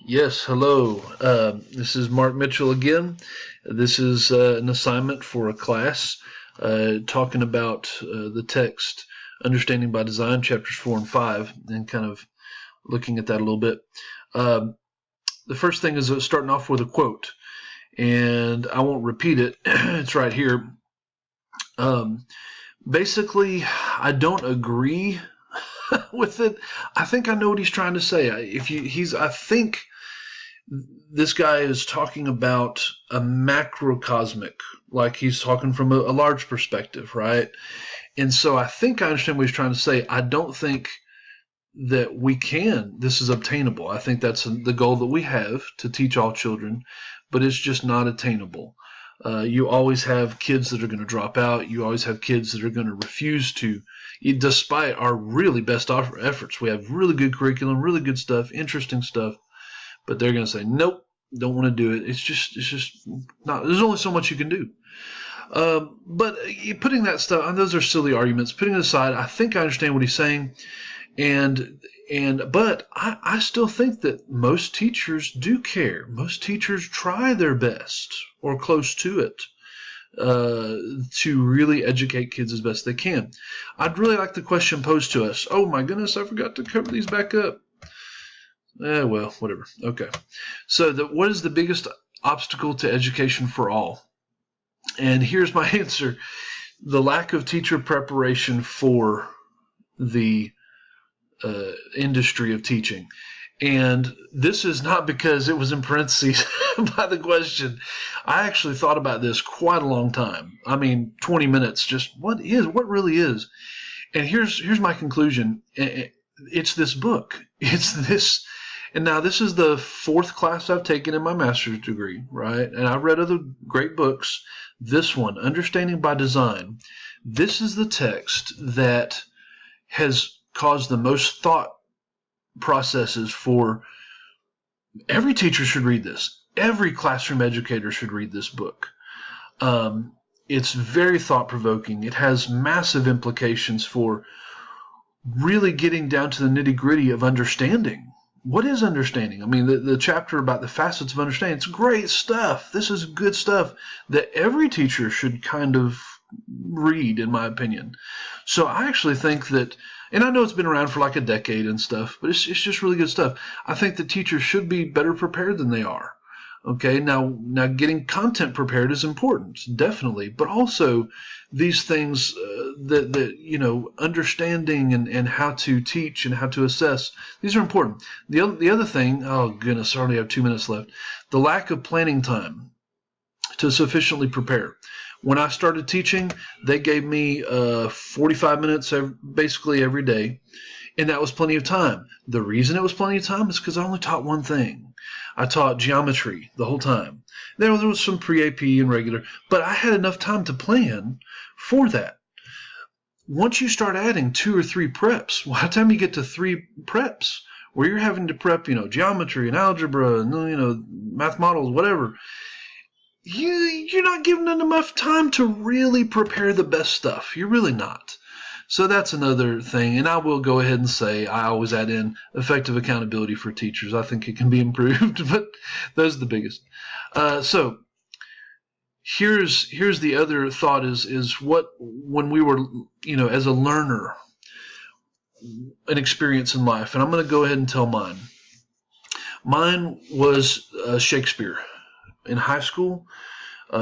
Yes, hello. This is Mark Mitchell again. This is an assignment for a class talking about the text Understanding by Design, chapters 4 and 5, and kind of looking at that a little bit. The first thing is starting off with a quote, and I won't repeat it. It's right here. Basically, I don't agree with it. I think I know what he's trying to say. I think this guy is talking about a macrocosmic, like he's talking from a large perspective, right? And so I think I understand what he's trying to say. I don't think that this is obtainable. I think that's the goal that we have to teach all children, but it's just not attainable. You always have kids that are going to drop out. You always have kids that are going to refuse to, despite our really best efforts. We have really good curriculum, really good stuff, interesting stuff. But they're going to say, nope, don't want to do it. It's just not. There's only so much you can do. But putting that stuff, and those are silly arguments. Putting it aside, I think I understand what he's saying, but I still think that most teachers do care. Most teachers try their best or close to it to really educate kids as best they can. I'd really like the question posed to us. Oh my goodness, I forgot to cover these back up. Well, whatever. Okay. So what is the biggest obstacle to education for all? And here's my answer. The lack of teacher preparation for the industry of teaching. And this is not because it was in parentheses by the question. I actually thought about this quite a long time. I mean, 20 minutes, just what really is? And here's my conclusion. It's this book. It's this. And now this is the fourth class I've taken in my master's degree, right? And I've read other great books. This one, Understanding by Design, this is the text that has caused the most thought processes for every teacher should read this. Every classroom educator should read this book. It's very thought-provoking. It has massive implications for really getting down to the nitty-gritty of understanding. What is understanding? I mean, the chapter about the facets of understanding, it's great stuff. This is good stuff that every teacher should kind of read, in my opinion. So I actually think that, and I know it's been around for like a decade and stuff, but it's just really good stuff. I think that teachers should be better prepared than they are. Okay, now getting content prepared is important, definitely, but also these things that understanding and how to teach and how to assess, these are important. The other thing, oh goodness, I only have 2 minutes left. The lack of planning time to sufficiently prepare. When I started teaching, they gave me 45 minutes basically every day, and that was plenty of time. The reason it was plenty of time is because I only taught one thing. I taught geometry the whole time. There was some pre-AP and regular, but I had enough time to plan for that. Once you start adding 2 or 3 preps, by the time you get to 3 preps, where you're having to prep, geometry and algebra and, math models, whatever, you're not giving them enough time to really prepare the best stuff. You're really not. So that's another thing, and I will go ahead and say I always add in effective accountability for teachers. I think it can be improved, but those are the biggest. So here's the other thought is what, when we were, as a learner, an experience in life, and I'm going to go ahead and tell mine. Mine was Shakespeare. In high school,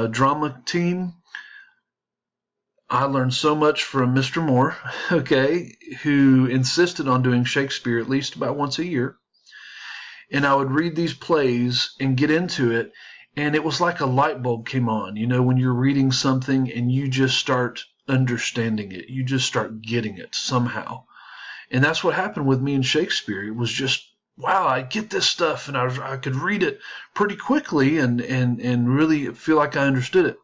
drama team, I learned so much from Mr. Moore, okay, who insisted on doing Shakespeare at least about once a year. And I would read these plays and get into it, and it was like a light bulb came on, when you're reading something and you just start understanding it. You just start getting it somehow. And that's what happened with me in Shakespeare. It was just, wow, I get this stuff, and I could read it pretty quickly and really feel like I understood it.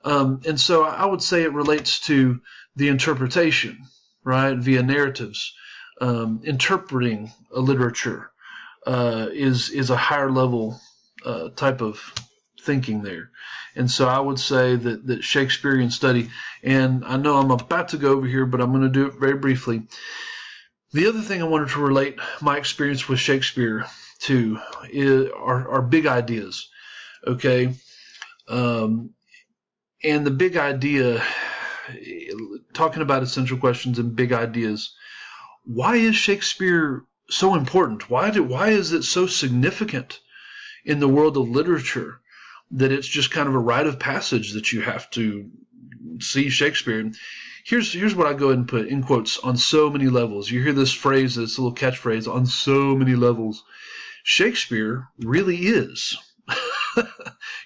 And so I would say it relates to the interpretation, right, via narratives. Interpreting a literature is a higher level type of thinking there. And so I would say that Shakespearean study, and I know I'm about to go over here, but I'm going to do it very briefly. The other thing I wanted to relate my experience with Shakespeare too are big ideas. Okay, and the big idea, talking about essential questions and big ideas. Why is Shakespeare so important? Why is it so significant in the world of literature that it's just kind of a rite of passage that you have to see Shakespeare? Here's what I go ahead and put in quotes: on so many levels. You hear this phrase, this little catchphrase, on so many levels. Shakespeare really is.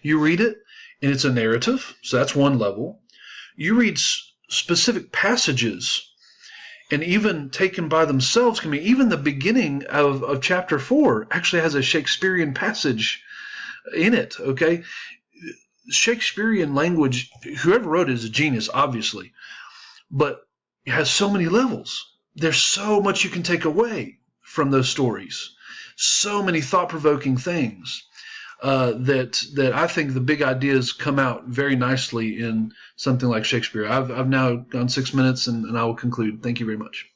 You read it, and it's a narrative, so that's one level. You read specific passages, and even taken by themselves can be, even the beginning of chapter 4 actually has a Shakespearean passage in it, okay? Shakespearean language, whoever wrote it is a genius, obviously, but it has so many levels. There's so much you can take away from those stories, so many thought-provoking things. That I think the big ideas come out very nicely in something like Shakespeare. I've now gone 6 minutes, and I will conclude. Thank you very much.